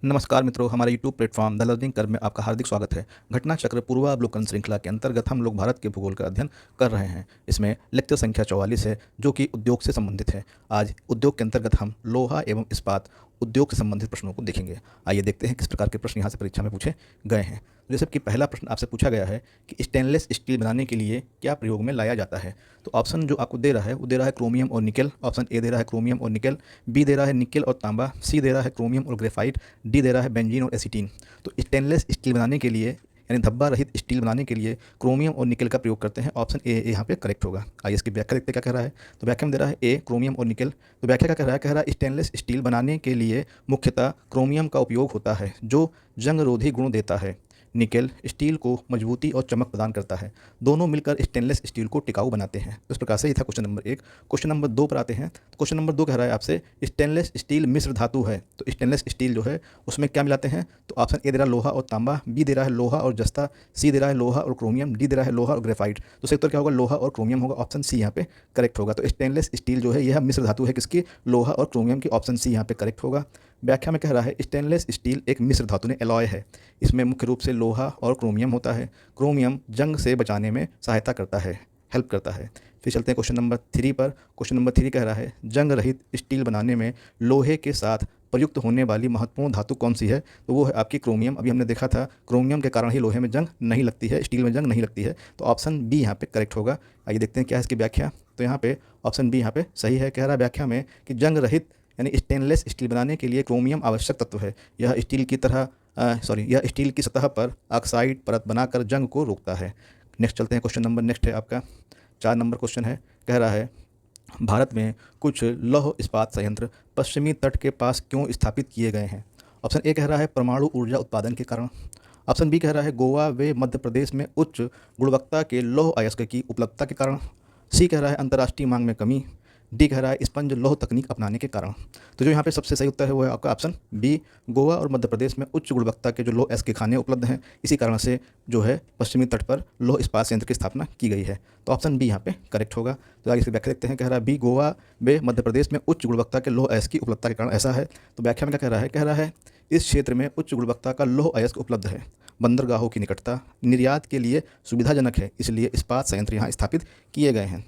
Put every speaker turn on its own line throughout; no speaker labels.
नमस्कार मित्रों, हमारे YouTube platform the learning curve में आपका हार्दिक स्वागत है। घटना चक्र पूर्वावलोकन श्रृंखला के अंतर्गत हम लोग भारत के भूगोल का अध्ययन कर रहे हैं। इसमें लेक्चर संख्या 44 है, जो कि उद्योग से संबंधित है। आज उद्योग के अंतर्गत हम लोहा एवं इस्पात उद्योग से संबंधित प्रश्नों को देखेंगे। आइए देखते हैं किस प्रकार के प्रश्न यहाँ से परीक्षा में पूछे गए हैं। जैसे कि पहला प्रश्न आपसे पूछा गया है कि स्टेनलेस स्टील बनाने के लिए क्या प्रयोग में लाया जाता है। तो ऑप्शन जो आपको दे रहा है वो दे रहा है क्रोमियम और निकेल। ऑप्शन ए दे रहा है क्रोमियम और निकेल, बी दे रहा है निकेल और तांबा, सी दे रहा है क्रोमियम और ग्रेफाइट, डी दे रहा है बेंजीन और एसीटीन। तो स्टेनलेस स्टील बनाने के लिए यानी धब्बा रहित स्टील बनाने के लिए क्रोमियम और निकेल का प्रयोग करते हैं। ऑप्शन ए यहाँ पे करेक्ट होगा। आइए इसकी व्याख्या देखते हैं क्या कह रहा है। तो व्याख्या में दे रहा है ए क्रोमियम और निकेल। तो व्याख्या क्या कह रहा है, कह रहा है स्टेनलेस स्टील बनाने के लिए मुख्यतः क्रोमियम का उपयोग होता है जो जंग रोधी गुण देता है। निकेल स्टील को मजबूती और चमक प्रदान करता है। दोनों मिलकर स्टेनलेस स्टील को टिकाऊ बनाते हैं। इस प्रकार से ये था क्वेश्चन नंबर 1। क्वेश्चन नंबर 2 पर आते हैं। क्वेश्चन नंबर 2 कह रहा है आपसे स्टेनलेस स्टील मिश्र धातु है। तो स्टेनलेस स्टील जो है उसमें क्या मिलाते हैं। तो ऑप्शन ए दे रहा है लोहा और तांबा, बी दे रहा है लोहा और जस्ता, सी दे रहा है लोहा और क्रोमियम, डी दे रहा है लोहा और ग्रेफाइट। तो सही उत्तर क्या होगा, लोहा और क्रोमियम होगा। ऑप्शन सी यहाँ पे करेक्ट होगा। तो स्टेनलेस स्टील जो है यह मिश्र धातु है किसकी, लोहा और क्रोमियम की। ऑप्शन सी यहाँ पे करेक्ट होगा। व्याख्या में कह रहा है स्टेनलेस स्टील एक मिश्र धातु ने एलॉय है। इसमें मुख्य रूप से लोहा और क्रोमियम होता है। क्रोमियम जंग से बचाने में सहायता करता है, हेल्प करता है। फिर चलते हैं क्वेश्चन नंबर 3 पर। क्वेश्चन नंबर 3 कह रहा है जंग रहित स्टील बनाने में लोहे के साथ प्रयुक्त होने वाली महत्वपूर्ण धातु कौन सी है। तो वो है आपकी क्रोमियम। अभी हमने देखा था क्रोमियम के कारण ही लोहे में जंग नहीं लगती है, स्टील में जंग नहीं लगती है। तो ऑप्शन बी यहाँ पे करेक्ट होगा। आइए देखते हैं क्या है इसकी व्याख्या। तो यहाँ पे ऑप्शन बी यहाँ पे सही है। कह रहा है व्याख्या में कि जंग रहित यानी स्टेनलेस स्टील बनाने के लिए क्रोमियम आवश्यक तत्व है। यह स्टील की यह स्टील की सतह पर ऑक्साइड परत बनाकर जंग को रोकता है। नेक्स्ट चलते हैं क्वेश्चन नंबर नेक्स्ट है आपका 4 नंबर क्वेश्चन है। कह रहा है भारत में कुछ लौह इस्पात संयंत्र पश्चिमी तट के पास क्यों स्थापित किए गए हैं। ऑप्शन ए कह रहा है परमाणु ऊर्जा उत्पादन के कारण। ऑप्शन बी कह रहा है गोवा व मध्य प्रदेश में उच्च गुणवत्ता के लौह अयस्क की उपलब्धता के कारण। सी कह रहा है अंतर्राष्ट्रीय मांग में कमी। डी कह रहा है स्पंज लौह तकनीक अपनाने के कारण। तो जो यहाँ पे सबसे सही उत्तर है वो है आपका ऑप्शन बी, गोवा और मध्य प्रदेश में उच्च गुणवत्ता के जो लौह अयस्क के खाने उपलब्ध हैं, इसी कारण से जो है पश्चिमी तट पर लौह इस्पात संयंत्र की स्थापना की गई है। तो ऑप्शन बी यहाँ पे करेक्ट होगा। तो आगे इसकी व्याख्या देखते हैं। कह रहा है बी गोवा व मध्य प्रदेश में उच्च गुणवत्ता के लौह अयस्क की उपलब्धता के कारण ऐसा है। तो व्याख्या में क्या कह रहा है, कह रहा है इस क्षेत्र में उच्च गुणवत्ता का लौह अयस्क उपलब्ध है। बंदरगाहों की निकटता निर्यात के लिए सुविधाजनक है, इसलिए इस्पात संयंत्र यहाँ स्थापित किए गए हैं।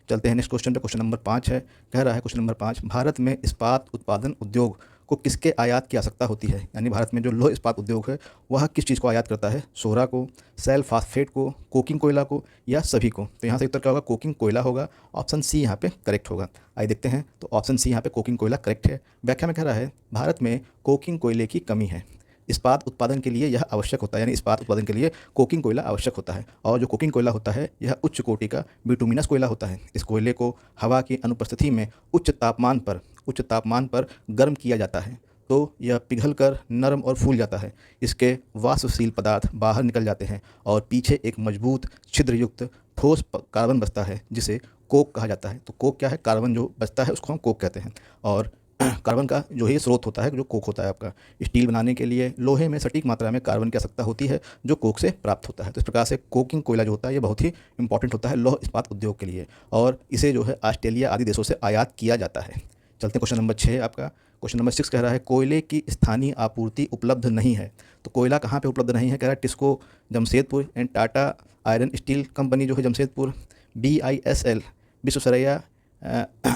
चलते हैं नेक्स्ट क्वेश्चन पे। क्वेश्चन नंबर 5 है। कह रहा है क्वेश्चन नंबर 5 भारत में इस्पात उत्पादन उद्योग को किसके आयात की आवश्यकता होती है। यानी भारत में जो लौह इस्पात उद्योग है वह किस चीज़ को आयात करता है, सोरा को, सेल फास्फेट को, कोकिंग कोयला को या सभी को। तो यहाँ से उत्तर क्या होगा, कोकिंग कोयला होगा। ऑप्शन सी यहाँ पे करेक्ट होगा। आइए देखते हैं। तो ऑप्शन सी यहाँ पे कोकिंग कोयला करेक्ट है। व्याख्या में कह रहा है भारत में कोकिंग कोयले की कमी है। इस्पात उत्पादन के लिए यह आवश्यक होता है, यानी इस्पात उत्पादन के लिए कोकिंग कोयला आवश्यक होता है। और जो कोकिंग कोयला होता है यह उच्च कोटि का बिटुमिनस कोयला होता है। इस कोयले को हवा की अनुपस्थिति में उच्च तापमान पर गर्म किया जाता है तो यह पिघलकर नरम और फूल जाता है। इसके वाष्पशील पदार्थ बाहर निकल जाते हैं और पीछे एक मजबूत छिद्रयुक्त ठोस कार्बन बचता है जिसे कोक कहा जाता है। तो कोक क्या है, कार्बन जो बचता है उसको हम कोक कहते हैं। और कार्बन का जो ये स्रोत होता है जो कोक होता है आपका। स्टील बनाने के लिए लोहे में सटीक मात्रा में कार्बन की आवश्यकता होती है जो कोक से प्राप्त होता है। तो इस प्रकार से कोकिंग कोयला जो होता है ये बहुत ही इंपॉर्टेंट होता है लौह इस्पात उद्योग के लिए, और इसे जो है ऑस्ट्रेलिया आदि देशों से आयात किया जाता है। चलते हैं क्वेश्चन नंबर 6 आपका। क्वेश्चन नंबर 6 कह रहा है कोयले की स्थानीय आपूर्ति उपलब्ध नहीं है। तो कोयला कहाँ पे उपलब्ध नहीं है, कह रहा है TISCO Jamshedpur and Tata iron steel company जो है Jamshedpur, BISL Visvesvaraya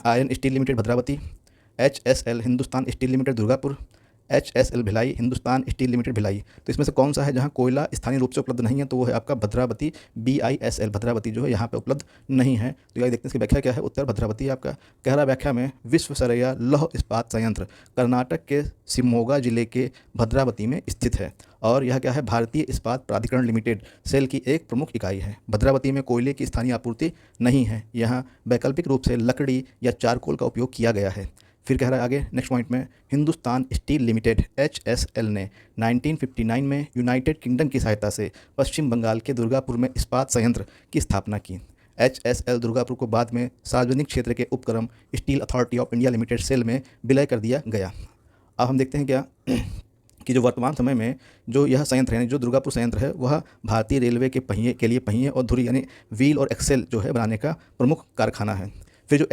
iron steel limited Bhadravati, HSL Hindustan steel limited Durgapur, HSL Bhilai Hindustan steel limited Bhilai. तो इसमें से कौन सा है जहां कोयला स्थानीय रूप से उपलब्ध नहीं है, तो वो है आपका भद्रावती, BISL भद्रावती जो है यहाँ पे उपलब्ध नहीं है। तो ये देखते हैं इसकी व्याख्या क्या है, उत्तर भद्रावती है आपका। कह रहा व्याख्या में विश्वेश्वरैया लौह इस्पात संयंत्र कर्नाटक के शिवमोगा जिले के भद्रावती में स्थित है और यह क्या है, भारतीय इस्पात प्राधिकरण लिमिटेड सेल की एक प्रमुख इकाई है। भद्रावती में कोयले की स्थानीय आपूर्ति नहीं है, यहाँ वैकल्पिक रूप से लकड़ी या चारकोल का उपयोग किया गया है। फिर कह रहा है आगे नेक्स्ट पॉइंट में हिंदुस्तान स्टील लिमिटेड HSL ने 1959 में यूनाइटेड किंगडम की सहायता से पश्चिम बंगाल के दुर्गापुर में इस्पात संयंत्र की स्थापना की। HSL दुर्गापुर को बाद में सार्वजनिक क्षेत्र के उपक्रम Steel Authority of India Limited SAIL में विलय कर दिया गया। अब हम देखते हैं क्या कि जो वर्तमान समय में जो यह संयंत्र है, जो दुर्गापुर संयंत्र है, वह भारतीय रेलवे के पहिए और धुरी यानी व्हील और एक्सेल जो है बनाने का प्रमुख कारखाना है। फिर जो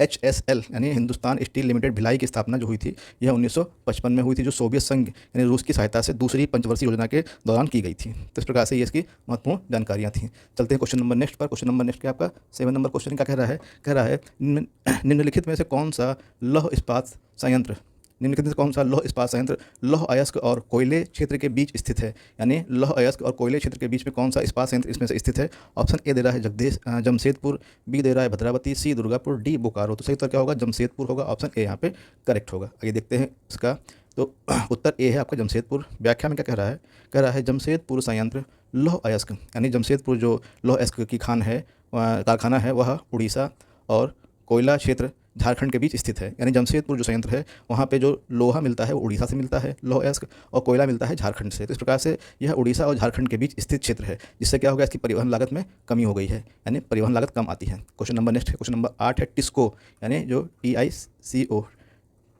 HSL यानी हिंदुस्तान स्टील लिमिटेड भिलाई की स्थापना जो हुई थी, यह 1955 में हुई थी, जो सोवियत संघ यानी रूस की सहायता से दूसरी पंचवर्षीय योजना के दौरान की गई थी। तो इस प्रकार से ये इसकी महत्वपूर्ण जानकारियाँ थी। चलते हैं क्वेश्चन नंबर नेक्स्ट पर। क्वेश्चन नंबर नेक्स्ट क्या आपका 7 नंबर क्वेश्चन क्या कह रहा है निम्नलिखित में से कौन सा लौह इस्पात संयंत्र निम्नलिखित में से कौन सा लौह इस्पात संयंत्र लौह अयस्क और कोयले क्षेत्र के बीच स्थित है। यानी लौह अयस्क और कोयले क्षेत्र के बीच में कौन सा इस्पात संयंत्र इसमें से स्थित है। ऑप्शन ए दे रहा है जमशेदपुर, बी दे रहा है भद्रावती, सी दुर्गापुर, डी बोकारो। तो सही उत्तर क्या होगा, जमशेदपुर होगा। ऑप्शन ए यहाँ पे करेक्ट होगा। आइए देखते हैं इसका। तो उत्तर ए है आपका जमशेदपुर। व्याख्या में क्या कह रहा है जमशेदपुर संयंत्र लौह अयस्क यानी जमशेदपुर जो लौह अयस्क की खान है कारखाना है वह उड़ीसा और कोयला क्षेत्र झारखंड के बीच स्थित है। यानी जमशेदपुर जो संयंत्र है वहाँ पे जो लोहा मिलता है वो उड़ीसा से मिलता है लौह अयस्क, और कोयला मिलता है झारखंड से। तो इस प्रकार से यह उड़ीसा और झारखंड के बीच स्थित क्षेत्र है, जिससे क्या होगा, इसकी परिवहन लागत में कमी हो गई है, यानी परिवहन लागत कम आती है। क्वेश्चन नंबर नेक्स्ट है, क्वेश्चन नंबर 8 है टिस्को यानी जो TICO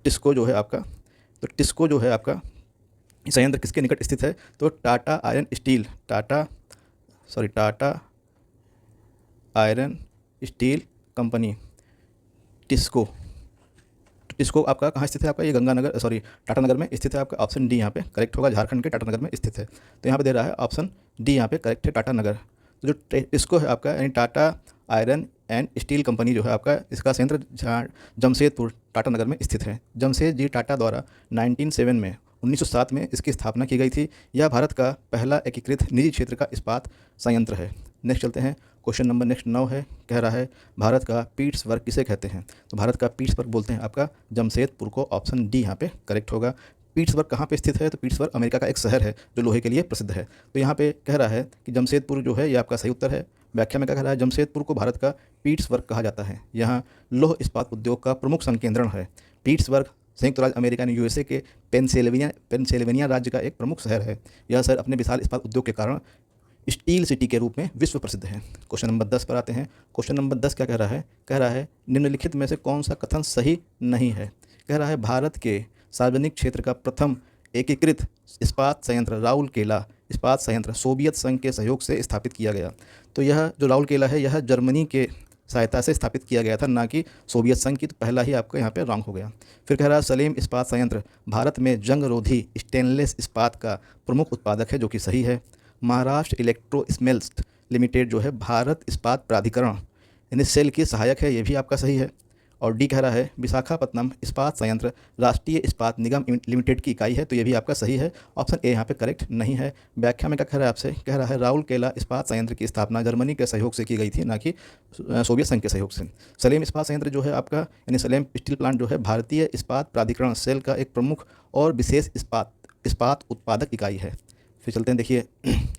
टिस्को जो है आपका। तो टिस्को जो है आपका संयंत्र किसके निकट स्थित है। तो Tata iron steel company TISCO आपका कहाँ स्थित है आपका, ये टाटानगर में स्थित है आपका। ऑप्शन डी यहाँ पे करेक्ट होगा, झारखंड के टाटानगर में स्थित है। तो यहाँ पे दे रहा है ऑप्शन डी यहाँ पे करेक्ट है, टाटानगर। तो जो टिस्को है आपका यानी Tata iron and steel company जो है आपका, इसका संयंत्र जमशेदपुर टाटानगर में स्थित है। जमशेद जी टाटा द्वारा 1907 में इसकी स्थापना की गई थी। यह भारत का पहला एकीकृत निजी क्षेत्र का इस्पात संयंत्र है। नेक्स्ट चलते हैं, क्वेश्चन नंबर नेक्स्ट 9 है, कह रहा है भारत का पीट्सबर्ग किसे कहते हैं। तो भारत का पीट्सबर्ग बोलते हैं आपका जमशेदपुर को। ऑप्शन डी यहाँ पे करेक्ट होगा। पीट्सबर्ग कहाँ पे स्थित है। तो पीट्सबर्ग अमेरिका का एक शहर है जो लोहे के लिए प्रसिद्ध है। तो यहाँ पे कह रहा है कि जमशेदपुर जो है ये आपका सही उत्तर है। व्याख्या में क्या कह रहा है, जमशेदपुर को भारत का पीट्सबर्ग कहा जाता है। यहाँ लौह इस्पात उद्योग का प्रमुख संकेंद्रण है। पीट्सबर्ग संयुक्त राज्य अमेरिका यानी USA के पेंसिल्वेनिया राज्य का एक प्रमुख शहर है। यह शहर अपने विशाल इस्पात उद्योग के कारण स्टील सिटी के रूप में विश्व प्रसिद्ध है। क्वेश्चन नंबर 10 पर आते हैं। क्वेश्चन नंबर 10 क्या कह रहा है निम्नलिखित में से कौन सा कथन सही नहीं है। कह रहा है भारत के सार्वजनिक क्षेत्र का प्रथम एकीकृत इस्पात संयंत्र राउरकेला इस्पात संयंत्र सोवियत संघ के सहयोग से स्थापित किया गया। तो यह जो राउरकेला है यह जर्मनी के सहायता से स्थापित किया गया था, ना कि सोवियत संघ की। तो पहला ही आपका यहाँ पे रॉन्ग हो गया। फिर कह रहा है सलेम इस्पात संयंत्र भारत में जंगरोधी स्टेनलेस इस्पात का प्रमुख उत्पादक है, जो कि सही है। महाराष्ट्र इलेक्ट्रो स्मेल्स लिमिटेड जो है भारत इस्पात प्राधिकरण यानी सेल की सहायक है, ये भी आपका सही है। और डी कह रहा है विशाखापत्तनम इस्पात संयंत्र राष्ट्रीय इस्पात निगम लिमिटेड की इकाई है, तो ये भी आपका सही है। ऑप्शन ए यहाँ पे करेक्ट नहीं है। व्याख्या में क्या कह रहा है आपसे, कह रहा है राउरकेला इस्पात संयंत्र की स्थापना जर्मनी के सहयोग से की गई थी, ना कि सोवियत संघ के सहयोग से। सलेम इस्पात संयंत्र जो है आपका यानी सलेम स्टील प्लांट जो है भारतीय इस्पात प्राधिकरण सेल का एक प्रमुख और विशेष इस्पात उत्पादक इकाई है। फिर चलते हैं, देखिए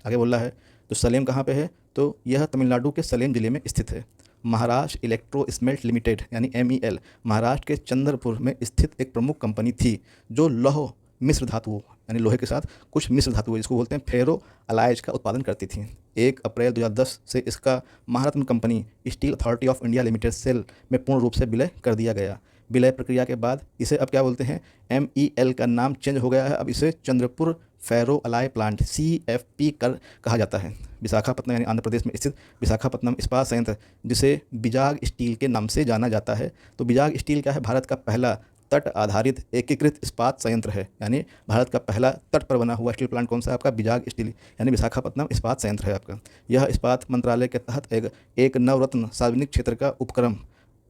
आगे बोल रहा है तो सलेम कहाँ पे है। तो यह तमिलनाडु के सलेम जिले में स्थित है। महाराष्ट्र इलेक्ट्रो स्मेल्ट लिमिटेड यानी MEL महाराष्ट्र के चंद्रपुर में स्थित एक प्रमुख कंपनी थी जो लौह मिश्र धातुओं यानी लोहे के साथ कुछ मिश्र धातुओं जिसको बोलते हैं फेरो अलाइज का उत्पादन करती थी। 1 अप्रैल 2010 से इसका महारत्न कंपनी Steel Authority of India Limited SAIL में पूर्ण रूप से विलय कर दिया गया। विलय प्रक्रिया के बाद इसे अब क्या बोलते हैं, MEL का नाम चेंज हो गया है, अब इसे चंद्रपुर फेरो अलाय प्लांट CFP कहा जाता है। विशाखापत्तनम यानी आंध्र प्रदेश में स्थित विशाखापत्तनम इस्पात संयंत्र जिसे बिजाग स्टील के नाम से जाना जाता है। तो बिजाग स्टील क्या है, भारत का पहला तट आधारित एकीकृत इस्पात संयंत्र है। यानी भारत का पहला तट पर बना हुआ स्टील प्लांट कौन सा है आपका, बिजाग स्टील यानी विशाखापत्तनम इस्पात संयंत्र है आपका। यह इस्पात मंत्रालय के तहत एक नवरत्न सार्वजनिक क्षेत्र का उपक्रम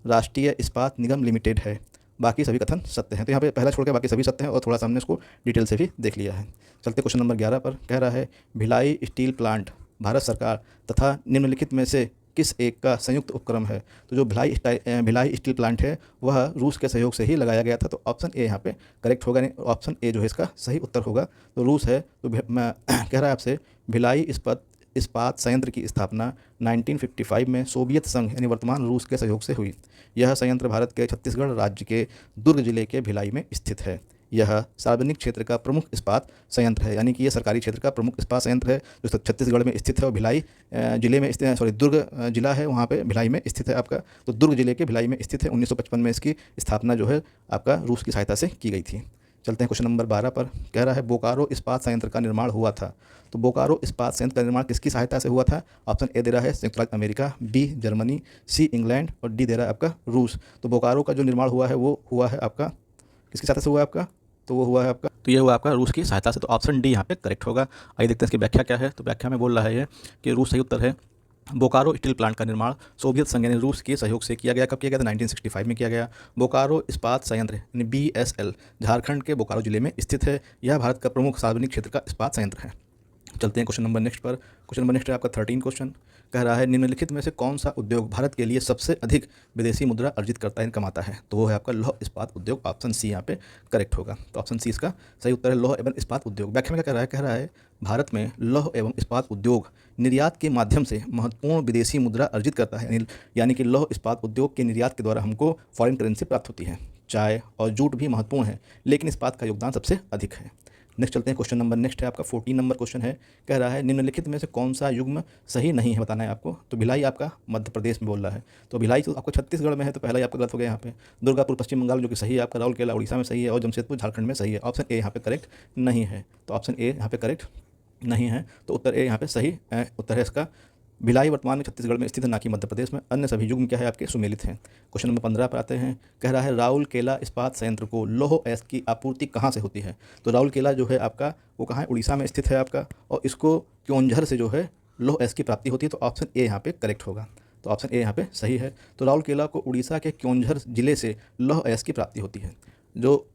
राष्ट्रीय इस्पात निगम लिमिटेड है। बाकी सभी कथन सत्य हैं। तो यहाँ पे पहला छोड़ के बाकी सभी सत्य हैं और थोड़ा सा हमने इसको डिटेल से भी देख लिया है। चलते क्वेश्चन नंबर 11 पर, कह रहा है भिलाई स्टील प्लांट भारत सरकार तथा निम्नलिखित में से किस एक का संयुक्त उपक्रम है। तो जो भिलाई स्टील प्लांट है वह रूस के सहयोग से ही लगाया गया था। तो ऑप्शन ए यहाँ पे करेक्ट होगा, नहीं ऑप्शन ए जो है इसका सही उत्तर होगा। तो रूस है। तो मैं कह रहा है आपसे भिलाई इस्पात संयंत्र की स्थापना 1955 में सोवियत संघ यानी वर्तमान रूस के सहयोग से हुई। यह संयंत्र भारत के छत्तीसगढ़ राज्य के दुर्ग जिले के भिलाई में स्थित है। यह सार्वजनिक क्षेत्र का प्रमुख इस्पात संयंत्र है, यानी कि यह सरकारी क्षेत्र का प्रमुख इस्पात संयंत्र है जो छत्तीसगढ़ में स्थित है और भिलाई जिले में स्थित दुर्ग जिला है वहाँ पे भिलाई में स्थित है आपका। तो दुर्ग जिले के भिलाई में स्थित है। 1955 में इसकी स्थापना जो है आपका रूस की सहायता से की गई थी। चलते हैं क्वेश्चन नंबर 12 पर। कह रहा है बोकारो इस्पात संयंत्र का निर्माण हुआ था। तो बोकारो इस्पात संयंत्र का निर्माण किसकी सहायता से हुआ था? ऑप्शन ए दे रहा है संयुक्त राज्य America, B Germany, C England और डी दे रहा है आपका रूस। तो बोकारो का जो निर्माण हुआ है वो हुआ है आपका किसकी सहायता से हुआ है आपका? तो वो हुआ है आपका, तो ये हुआ आपका रूस की सहायता से। तो ऑप्शन डी यहाँ पे करेक्ट होगा। आइए देखते हैं इसकी व्याख्या क्या है। तो व्याख्या में बोल रहा है ये कि रूस सही उत्तर है। बोकारो स्टील प्लांट का निर्माण सोवियत संघ यानी रूस के सहयोग से किया गया। कब किया गया था? 1965 में किया गया। बोकारो इस्पात संयंत्र यानी BSL झारखंड के बोकारो जिले में स्थित है। यह भारत का प्रमुख सार्वजनिक क्षेत्र का इस्पात संयंत्र है। चलते हैं क्वेश्चन नंबर नेक्स्ट पर। क्वेश्चन नंबर नेक्स्ट है आपका 13 क्वेश्चन। कह रहा है निम्नलिखित में से कौन सा उद्योग भारत के लिए सबसे अधिक विदेशी मुद्रा अर्जित करता है, कमाता है? तो वो है आपका लौह इस्पात उद्योग। ऑप्शन सी यहाँ पे करेक्ट होगा। तो ऑप्शन सी इसका सही उत्तर है, लौह एवं इस्पात उद्योग। व्याख्या में क्या कह रहा है भारत में लौह एवं इस्पात उद्योग निर्यात के माध्यम से महत्वपूर्ण विदेशी मुद्रा अर्जित करता है। यानी कि लौह इस्पात उद्योग के निर्यात के द्वारा हमको फॉरेन करेंसी प्राप्त होती है। चाय और जूट भी महत्वपूर्ण है, लेकिन इस्पात का योगदान सबसे अधिक है। नेक्स्ट चलते हैं क्वेश्चन नंबर नेक्स्ट है आपका 14 नंबर क्वेश्चन है। कह रहा है निम्नलिखित में से कौन सा युग्म सही नहीं है, बताना है आपको। तो भिलाई आपका मध्य प्रदेश में बोल रहा है। तो भिलाई तो आपको छत्तीसगढ़ में है, तो पहला ही आपका गलत हो गया यहाँ पे। दुर्गापुर पश्चिम बंगाल जो कि सही है आपका, राउरकेला उड़ीसा में सही है और जमशेदपुर झारखंड में सही है। ऑप्शन ए यहाँ पे करेक्ट नहीं है। तो ऑप्शन ए यहाँ पे करेक्ट नहीं है, तो उत्तर ए यहाँ पे सही उत्तर है इसका। भिलाई वर्तमान में छत्तीसगढ़ में स्थित है, ना कि मध्य प्रदेश में। अन्य सभी युग्म क्या है आपके सुमेलित हैं। क्वेश्चन नंबर 15 पर आते हैं। कह रहा है राउरकेला इस्पात संयंत्र को लौह अयस्क की आपूर्ति कहाँ से होती है? तो राउरकेला जो है आपका वो कहाँ है? उड़ीसा में स्थित है आपका, और इसको क्योंझर से जो है लौह अयस्क की प्राप्ति होती है। तो ऑप्शन ए यहाँ पे करेक्ट होगा। तो ऑप्शन ए यहाँ पे सही है। तो राउरकेला को उड़ीसा के क्योंझर जिले से लौह अयस्क की प्राप्ति होती है। जो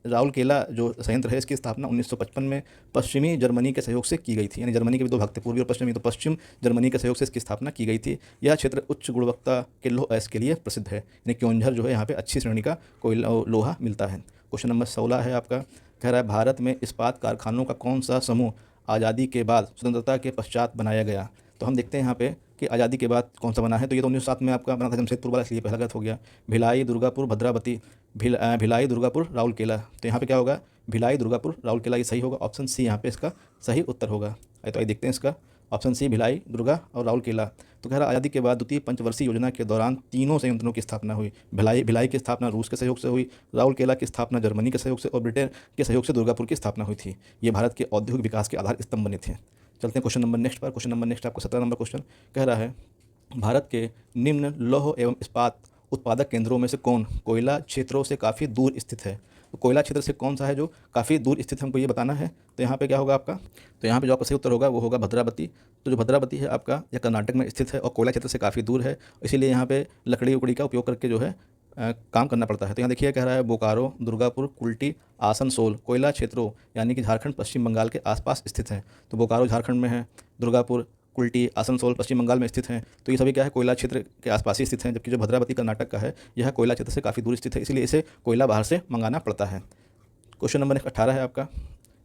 राउरकेला जो संयंत्र है इसकी स्थापना 1955 में पश्चिमी जर्मनी के सहयोग से की गई थी। यानी जर्मनी के भी दो भाग थे, पूर्वी और पश्चिमी, तो पश्चिम जर्मनी के सहयोग से इसकी स्थापना की गई थी। यह क्षेत्र उच्च गुणवत्ता के लौह अयस्क के लिए प्रसिद्ध है। यानी क्योंझर जो है यहाँ पे अच्छी श्रेणी का कोयला लोहा मिलता है। क्वेश्चन नंबर 16 है आपका। कह रहा है भारत में इस्पात कारखानों का कौन सा समूह आज़ादी के बाद स्वतंत्रता के पश्चात बनाया गया? तो हम देखते हैं यहाँ पे कि आज़ादी के बाद कौन सा बना है। तो ये तो 1907 में आपका बना था जमशेदपुर वाला, इसलिए पहला गलत हो गया। भिलाई, दुर्गापुर, भद्रावती, भिलाई, दुर्गापुर, राउरकेला। तो यहाँ पे क्या होगा? भिलाई, दुर्गापुर, राउरकेला, ये सही होगा। ऑप्शन सी यहाँ पे इसका सही उत्तर होगा। तो आइए देखते हैं इसका ऑप्शन सी भिलाई, दुर्गा और राउरकेला। तो कह रहा आज़ादी के बाद द्वितीय पंचवर्षीय योजना के दौरान तीनों संयंत्रों की स्थापना हुई। भिलाई की स्थापना रूस के सहयोग से हुई, राउरकेला की स्थापना जर्मनी के सहयोग से और ब्रिटेन के सहयोग से दुर्गापुर की स्थापना हुई थी। ये भारत के औद्योगिक विकास के आधार स्तंभ बने थे। चलते हैं क्वेश्चन नंबर नेक्स्ट पर। क्वेश्चन नंबर नेक्स्ट आपको 17 नंबर क्वेश्चन। कह रहा है भारत के निम्न लौह एवं इस्पात उत्पादक केंद्रों में से कौन कोयला क्षेत्रों से काफ़ी दूर स्थित है? तो कोयला क्षेत्र से कौन सा है जो काफ़ी दूर स्थित है, हमको ये बताना है। तो यहाँ पे क्या होगा आपका? तो यहाँ पे जो आपका सही उत्तर होगा वो होगा भद्रावती। तो जो भद्रावती है आपका यह कर्नाटक में स्थित है और कोयला क्षेत्र से काफ़ी दूर है, इसीलिए यहाँ पे लकड़ी उकड़ी का उपयोग करके जो है काम करना पड़ता है। तो यहाँ देखिए कह रहा है बोकारो, दुर्गापुर, कुल्टी, आसनसोल कोयला क्षेत्रों यानी कि झारखंड पश्चिम बंगाल के आसपास स्थित हैं। तो बोकारो झारखंड में है, दुर्गापुर, कुल्टी, आसनसोल पश्चिम बंगाल में स्थित हैं। तो ये सभी क्या है? कोयला क्षेत्र के आसपास ही स्थित हैं। जबकि जो भद्रावती कर्नाटक का है यह कोयला क्षेत्र से काफ़ी दूर स्थित है, इसलिए इसे कोयला बाहर से मंगाना पड़ता है। क्वेश्चन नंबर 18 है आपका।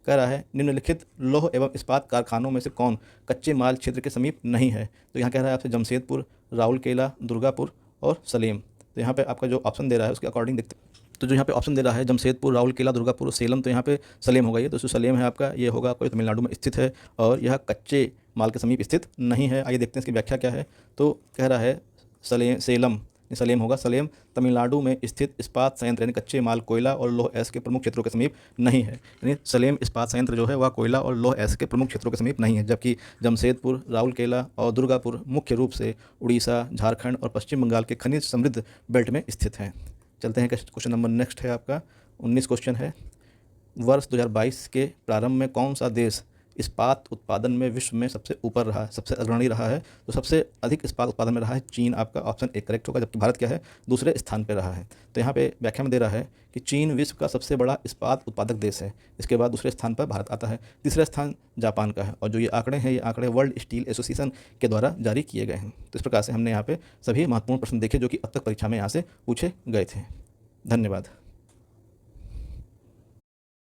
कह रहा है निम्नलिखित लौह एवं इस्पात कारखानों में से कौन कच्चे माल क्षेत्र के समीप नहीं है? तो यहाँ कह रहा है आपसे जमशेदपुर, राउरकेला, दुर्गापुर और सलेम। तो यहाँ पे आपका जो ऑप्शन दे रहा है उसके अकॉर्डिंग देखते हैं। तो जो यहाँ पे ऑप्शन दे रहा है जमशेदपुर, राउरकेला, दुर्गापुर, सेलम, तो यहाँ पे सलेम होगा। ये तो जो सलेम है आपका ये होगा आपको तमिलनाडु में स्थित है और यह कच्चे माल के समीप स्थित नहीं है। आइए देखते हैं इसकी व्याख्या क्या है। तो कह रहा है सलेम होगा। सलेम तमिलनाडु में स्थित इस्पात संयंत्र यानी कच्चे माल, कोयला और लौह अयस्क के प्रमुख क्षेत्रों के समीप नहीं है। यानी सलेम इस्पात संयंत्र जो है वह कोयला और लौह अयस्क के प्रमुख क्षेत्रों के समीप नहीं है, जबकि जमशेदपुर, राउरकेला और दुर्गापुर मुख्य रूप से उड़ीसा, झारखंड और पश्चिम बंगाल के खनिज समृद्ध बेल्ट में स्थित हैं। चलते हैं क्वेश्चन नंबर नेक्स्ट है आपका 19 क्वेश्चन है। वर्ष 2022 के प्रारंभ में कौन सा देश इस्पात उत्पादन में विश्व में सबसे ऊपर रहा, सबसे अग्रणी रहा है? तो सबसे अधिक इस्पात उत्पादन में रहा है चीन। आपका ऑप्शन ए करेक्ट होगा। जबकि भारत क्या है? दूसरे स्थान पर रहा है। तो यहाँ पे व्याख्या में दे रहा है कि चीन विश्व का सबसे बड़ा इस्पात उत्पादक देश है। इसके बाद दूसरे स्थान पर भारत आता है, तीसरा स्थान जापान का है। और जो ये आंकड़े हैं ये आंकड़े वर्ल्ड स्टील एसोसिएशन के द्वारा जारी किए गए हैं। तो इस प्रकार से हमने यहाँ पे सभी महत्वपूर्ण प्रश्न देखे जो कि अब तक परीक्षा में यहाँ से पूछे गए थे। धन्यवाद।